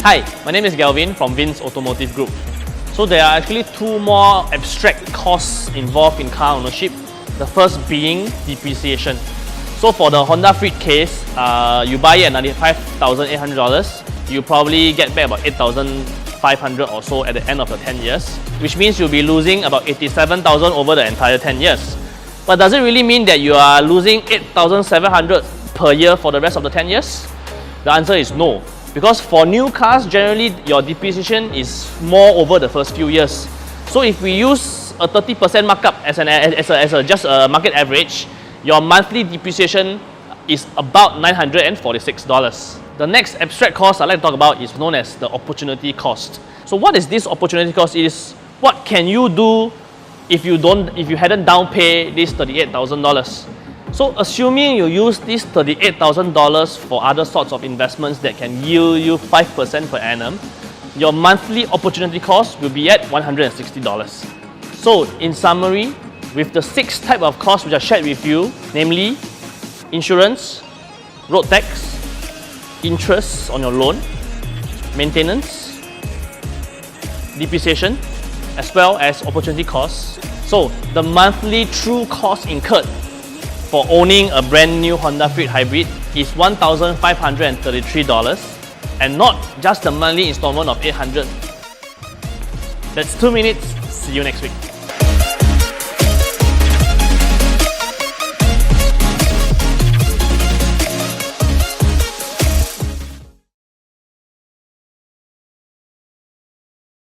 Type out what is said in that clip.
Hi, my name is Galvin from Vin's Automotive Group. So there are actually two more abstract costs involved in car ownership. The first being depreciation. So for the Honda Freed case, you buy it at $95,800. You probably get back about $8,500 or so at the end of the 10 years, which means you'll be losing about $87,000 over the entire 10 years. But does it really mean that you are losing $8,700 per year for the rest of the 10 years? The answer is no. Because for new cars, generally your depreciation is more over the first few years. So if we use a 30% markup as just a market average, your monthly depreciation is about $946. The next abstract cost I'd like to talk about is known as the opportunity cost. So what is this opportunity cost? It is what can you do if you hadn't down paid this $38,000. So assuming you use this $38,000 for other sorts of investments that can yield you 5% per annum, your monthly opportunity cost will be at $160. So in summary, with the 6 types of costs which I shared with you, namely insurance, road tax, interest on your loan, maintenance, depreciation, as well as opportunity costs. So the monthly true cost incurred for owning a brand new Honda Freed Hybrid is $1,533 and not just the monthly installment of $800. That's 2 minutes. See you next week.